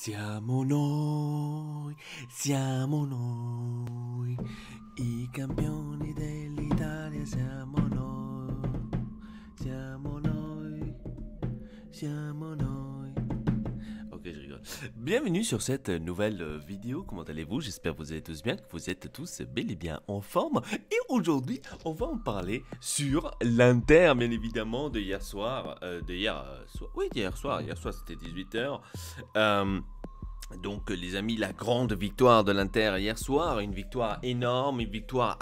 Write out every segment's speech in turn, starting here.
Siamo noi, i campioni dell'Italia, siamo noi, siamo noi. Ok, je rigole. Bienvenue sur cette nouvelle vidéo, comment allez-vous? J'espère que vous allez tous bien, que vous êtes tous bel et bien en forme. Et aujourd'hui, on va en parler sur l'Inter, bien évidemment, de hier soir. Hier soir c'était 18h. Donc les amis, la grande victoire de l'Inter hier soir, une victoire énorme, une victoire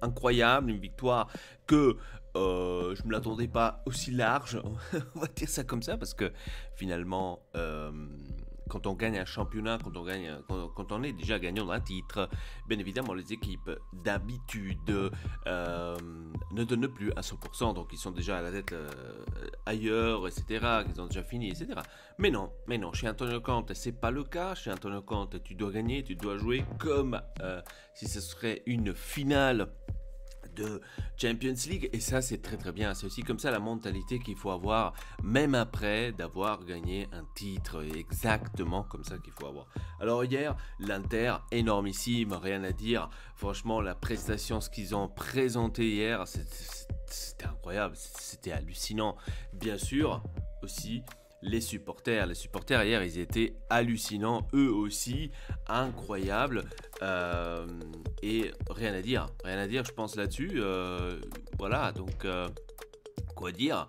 incroyable, une victoire que je ne me l'attendais pas aussi large, on va dire ça comme ça, parce que finalement, quand on gagne un championnat, quand on est déjà gagnant d'un titre, bien évidemment les équipes d'habitude ne donnent plus à 100%, donc ils sont déjà à la tête ailleurs, etc., ils ont déjà fini, etc. Mais non, chez Antonio Conte, c'est pas le cas. Chez Antonio Conte, tu dois gagner, tu dois jouer comme si ce serait une finale de Champions League, et ça c'est très très bien. C'est aussi comme ça la mentalité qu'il faut avoir, même après d'avoir gagné un titre, exactement comme ça qu'il faut avoir. Alors hier, l'Inter, énormissime, rien à dire. Franchement, la prestation, ce qu'ils ont présenté hier, c'était incroyable, c'était hallucinant. Bien sûr, aussi les supporters hier, ils étaient hallucinants, eux aussi, incroyables, et rien à dire, je pense là-dessus. Voilà, donc quoi dire,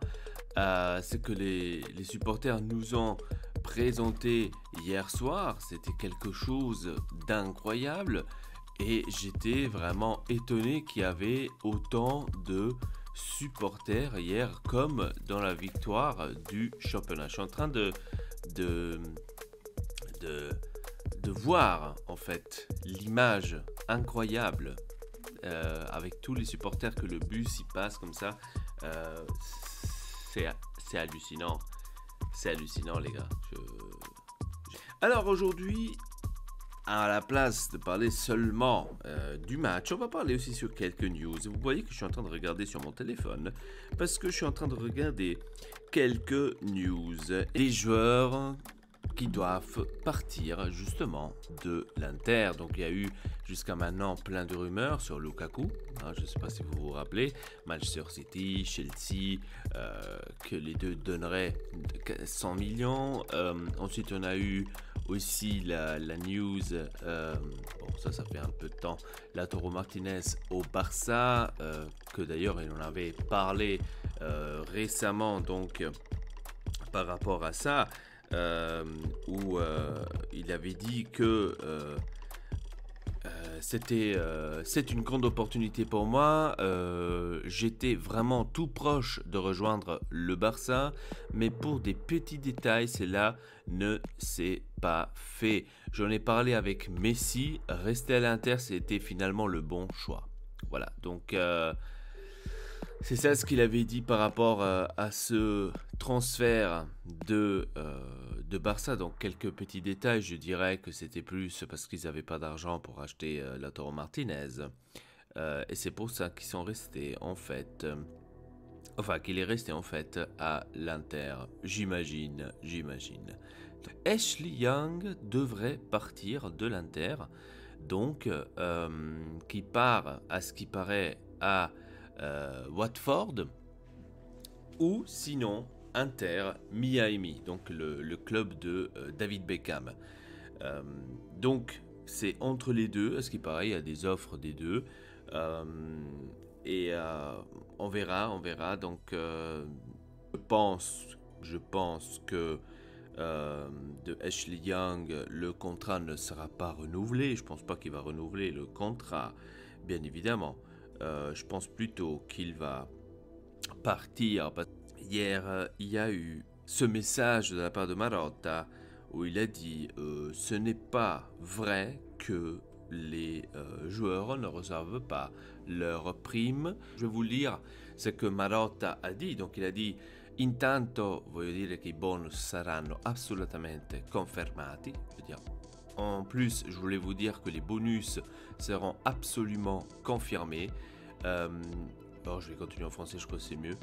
c'est que les supporters nous ont présenté hier soir, c'était quelque chose d'incroyable, et j'étais vraiment étonné qu'il y avait autant de supporters hier, comme dans la victoire du championnat. Je suis en train de voir en fait l'image incroyable avec tous les supporters, que le bus y passe comme ça. C'est hallucinant. C'est hallucinant, les gars. Alors aujourd'hui, à la place de parler seulement du match, on va parler aussi sur quelques news. Vous voyez que je suis en train de regarder sur mon téléphone, parce que je suis en train de regarder quelques news. Les joueurs qui doivent partir justement de l'Inter. Donc il y a eu jusqu'à maintenant plein de rumeurs sur Lukaku. Je ne sais pas si vous vous rappelez, Manchester City, Chelsea, que les deux donneraient 100 millions. Ensuite on a eu aussi la news, ça fait un peu de temps, Lautaro Martinez au Barça, que d'ailleurs il en avait parlé récemment, donc par rapport à ça, où il avait dit que c'est une grande opportunité pour moi. J'étais vraiment tout proche de rejoindre le Barça, mais pour des petits détails, cela ne s'est pas fait. J'en ai parlé avec Messi. Rester à l'Inter, c'était finalement le bon choix. Voilà, donc c'est ça ce qu'il avait dit par rapport à ce transfert de Barça. Donc quelques petits détails, je dirais que c'était plus parce qu'ils n'avaient pas d'argent pour acheter Lautaro Martinez. Et c'est pour ça qu'ils sont restés en fait, qu'il est resté en fait à l'Inter, j'imagine. Ashley Young devrait partir de l'Inter, donc qui part à ce qui paraît à Watford, ou sinon Inter Miami, donc le club de David Beckham. Donc c'est entre les deux, à ce qui paraît, il y a des offres des deux, et on verra. Donc je pense que de Ashley Young, le contrat ne sera pas renouvelé. Je pense pas qu'il va renouveler le contrat, bien évidemment. Je pense plutôt qu'il va partir. Hier, il y a eu ce message de la part de Marotta où il a dit ce n'est pas vrai que les joueurs ne reçoivent pas leur prime. Je vais vous lire ce que Marotta a dit. Donc il a dit: intanto voglio dire che i bonus saranno assolutamente confermati. Je veux dire, en plus, je voulais vous dire que les bonus seront absolument confirmés. Je vais continuer en français, je crois que c'est mieux.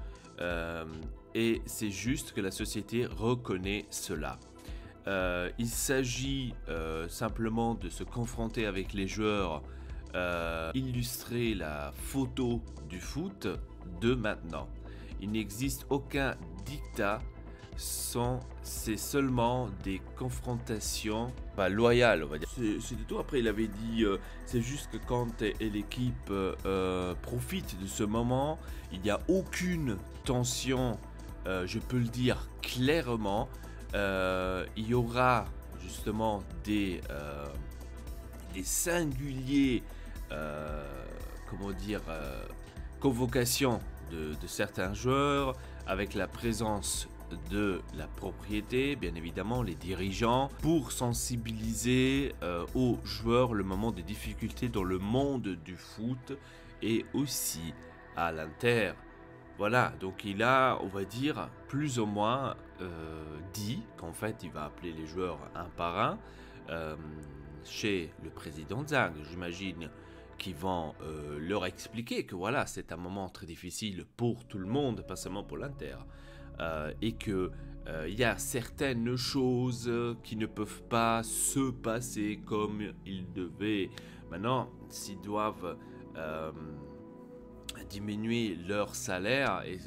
Et c'est juste que la société reconnaît cela. Il s'agit simplement de se confronter avec les joueurs, illustrer la photo du foot de maintenant. Il n'existe aucun dictat, c'est seulement des confrontations loyales, on va dire. C'est tout. Après, il avait dit, c'est juste que quand l'équipe profite de ce moment, il n'y a aucune tension, je peux le dire clairement. Il y aura justement des singuliers, comment dire, convocations de certains joueurs, avec la présence de la propriété, bien évidemment, les dirigeants, pour sensibiliser aux joueurs le moment des difficultés dans le monde du foot et aussi à l'Inter. Voilà, donc il a, on va dire, plus ou moins dit qu'en fait il va appeler les joueurs un par un chez le président Zhang, j'imagine, qui vont leur expliquer que voilà, c'est un moment très difficile pour tout le monde, pas seulement pour l'Inter, et que il y a certaines choses qui ne peuvent pas se passer comme ils devaient. Maintenant, s'ils doivent diminuer leur salaire, et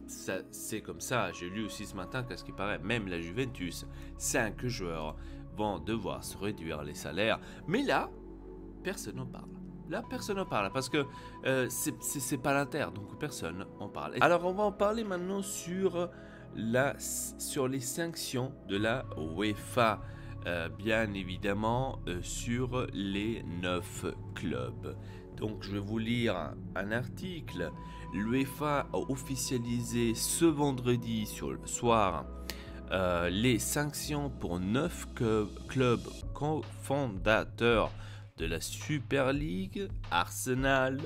c'est comme ça. J'ai lu aussi ce matin qu'à ce qui paraît, même la Juventus, 5 joueurs vont devoir se réduire les salaires. Mais là, personne n'en parle. Là, personne n'en parle parce que c'est pas l'Inter, donc personne n'en parle. Alors, on va en parler maintenant sur les sanctions de la UEFA. Bien évidemment, sur les 9 clubs. Donc, je vais vous lire un article. L'UEFA a officialisé ce vendredi sur le soir les sanctions pour 9 clubs cofondateurs de la Super League: Arsenal,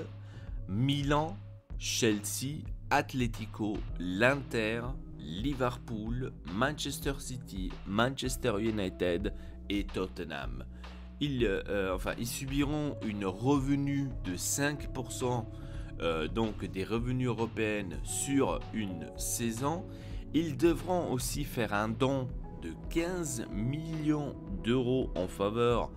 Milan, Chelsea, Atlético, l'Inter, Liverpool, Manchester City, Manchester United et Tottenham. Ils subiront une revenu de 5%, donc des revenus européens sur une saison. Ils devront aussi faire un don de 15 millions d'euros en faveur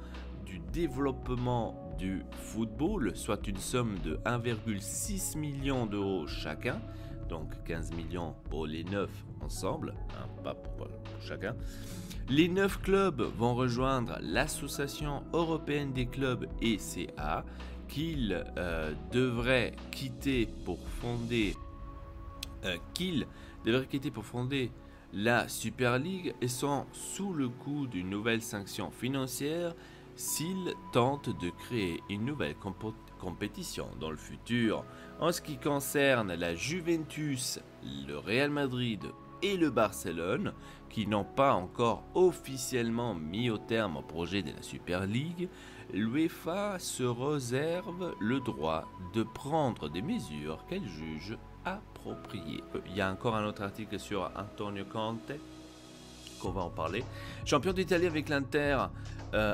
du développement du football, soit une somme de 1,6 million d'euros chacun, donc 15 millions pour les 9 ensemble, hein, pas pour chacun. Les 9 clubs vont rejoindre l'Association européenne des clubs ECA, qu'ils devraient quitter pour fonder la Super League et sont sous le coup d'une nouvelle sanction financière s'ils tentent de créer une nouvelle compétition dans le futur. En ce qui concerne la Juventus, le Real Madrid et le Barcelone, qui n'ont pas encore officiellement mis au terme au projet de la Super League, l'UEFA se réserve le droit de prendre des mesures qu'elle juge appropriées. Il y a encore un autre article sur Antonio Conte, qu'on va en parler. Champion d'Italie avec l'Inter,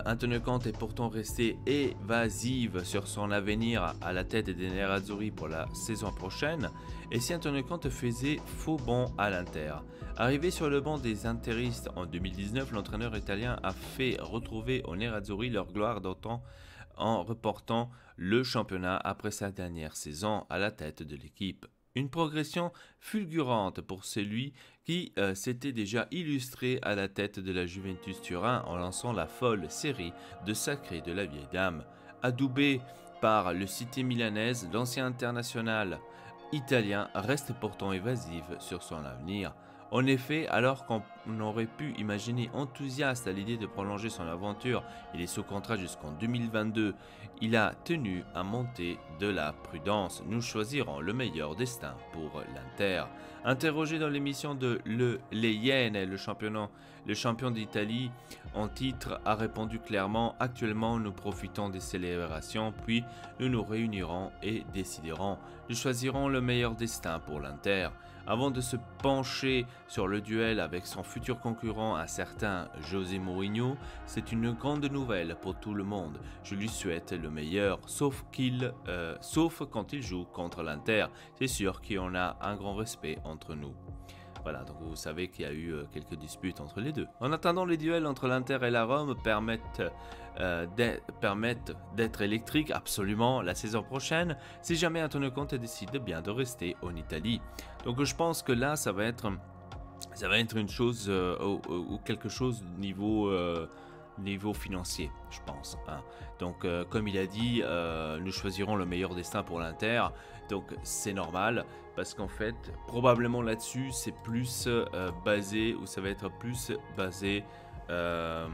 Antonio Conte est pourtant resté évasif sur son avenir à la tête des Nerazzurri pour la saison prochaine. Et si Antonio Conte faisait faux bond à l'Inter? Arrivé sur le banc des interistes en 2019, l'entraîneur italien a fait retrouver aux Nerazzurri leur gloire d'antan en reportant le championnat après sa dernière saison à la tête de l'équipe. Une progression fulgurante pour celui qui s'était déjà illustré à la tête de la Juventus Turin en lançant la folle série de sacrés de la vieille dame. Adoubé par le Cité milanaise, l'ancien international italien reste pourtant évasif sur son avenir. En effet, alors qu'on aurait pu imaginer enthousiaste à l'idée de prolonger son aventure, il est sous contrat jusqu'en 2022, il a tenu à monter de la prudence. Nous choisirons le meilleur destin pour l'Inter. Interrogé dans l'émission de Les Iene, le champion d'Italie en titre a répondu clairement: actuellement nous profitons des célébrations, puis nous nous réunirons et déciderons. Nous choisirons le meilleur destin pour l'Inter. Avant de se pencher sur le duel avec son futur concurrent, un certain José Mourinho, c'est une grande nouvelle pour tout le monde. Je lui souhaite le meilleur, sauf quand il joue contre l'Inter. C'est sûr qu'il y en a un grand respect entre nous. Voilà, donc vous savez qu'il y a eu quelques disputes entre les deux. En attendant, les duels entre l'Inter et la Rome permettent d'être électriques absolument la saison prochaine, si jamais Antonio Conte décide bien de rester en Italie. Donc je pense que là, ça va être une chose ou quelque chose niveau financier, je pense. Hein. Donc, comme il a dit, nous choisirons le meilleur destin pour l'Inter. Donc, c'est normal parce qu'en fait, probablement là-dessus, c'est plus basé ou ça va être plus basé. Ça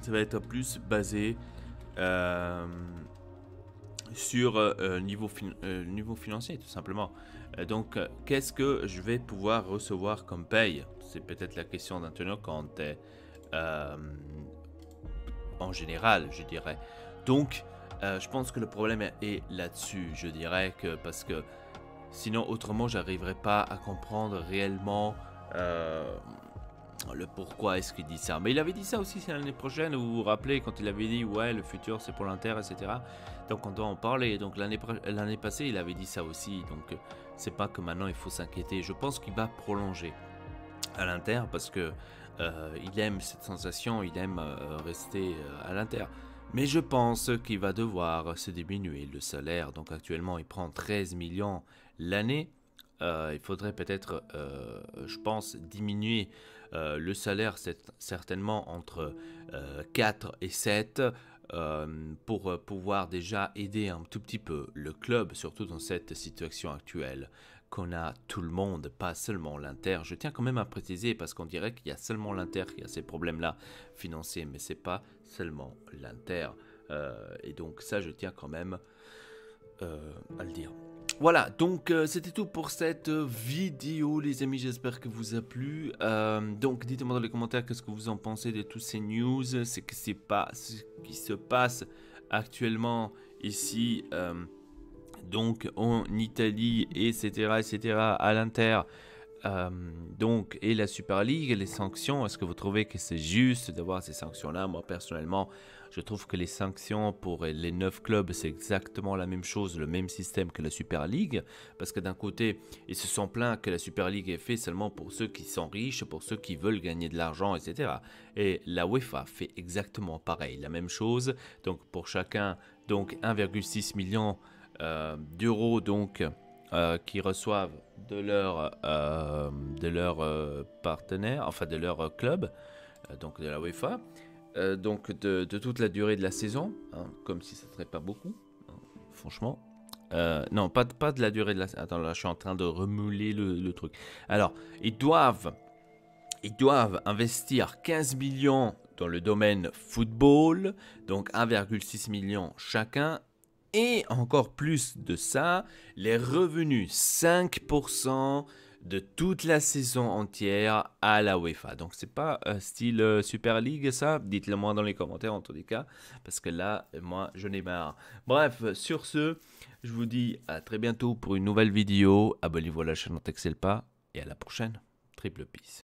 va être plus basé sur niveau financier, tout simplement. Donc, qu'est-ce que je vais pouvoir recevoir comme paye? C'est peut-être la question d'Antonio Conte en général, je dirais. Donc, je pense que le problème est là-dessus, je dirais, que parce que sinon, autrement, j'arriverai pas à comprendre réellement le pourquoi est-ce qu'il dit ça. Mais il avait dit ça aussi l'année prochaine, vous vous rappelez, quand il avait dit ouais, le futur c'est pour l'Inter, etc. Donc on doit en parler. Donc l'année passée, il avait dit ça aussi. Donc c'est pas que maintenant il faut s'inquiéter. Je pense qu'il va prolonger à l'Inter parce que il aime cette sensation, il aime rester à l'Inter. Mais je pense qu'il va devoir se diminuer le salaire. Donc actuellement, il prend 13 millions l'année. Il faudrait peut-être, je pense, diminuer le salaire certainement entre 4 et 7 pour pouvoir déjà aider un tout petit peu le club, surtout dans cette situation actuelle qu'on a tout le monde, pas seulement l'Inter. Je tiens quand même à préciser parce qu'on dirait qu'il y a seulement l'Inter qui a ces problèmes-là financiers, mais c'est pas seulement l'Inter. Et donc ça, je tiens quand même à le dire. Voilà, donc c'était tout pour cette vidéo les amis, j'espère que vous a plu. Donc dites-moi dans les commentaires qu'est-ce que vous en pensez de tous ces news, ce qui se passe actuellement ici, donc en Italie, etc. à l'Inter. Donc, et la Super League, les sanctions, est-ce que vous trouvez que c'est juste d'avoir ces sanctions-là? Moi, personnellement, je trouve que les sanctions pour les 9 clubs, c'est exactement la même chose, le même système que la Super League. Parce que d'un côté, ils se sont plaints que la Super League est faite seulement pour ceux qui sont riches, pour ceux qui veulent gagner de l'argent, etc. Et la UEFA fait exactement pareil, la même chose. Donc, pour chacun, donc 1,6 million d'euros, donc qui reçoivent de leur partenaire, enfin de leur club, donc de la UEFA, donc de toute la durée de la saison, hein, comme si ça ne serait pas beaucoup, hein, franchement. Non, pas de la durée de la saison. Attends, là je suis en train de remuler le truc. Alors, ils doivent investir 15 millions dans le domaine football, donc 1,6 million chacun. Et encore plus de ça, les revenus 5% de toute la saison entière à la UEFA. Donc c'est pas style Super League ça, dites-le moi dans les commentaires en tous les cas, parce que là, moi je n'ai marre. Bref, sur ce, je vous dis à très bientôt pour une nouvelle vidéo. Abonnez-vous à la chaîne, on t'excelle pas, et à la prochaine. Triple peace.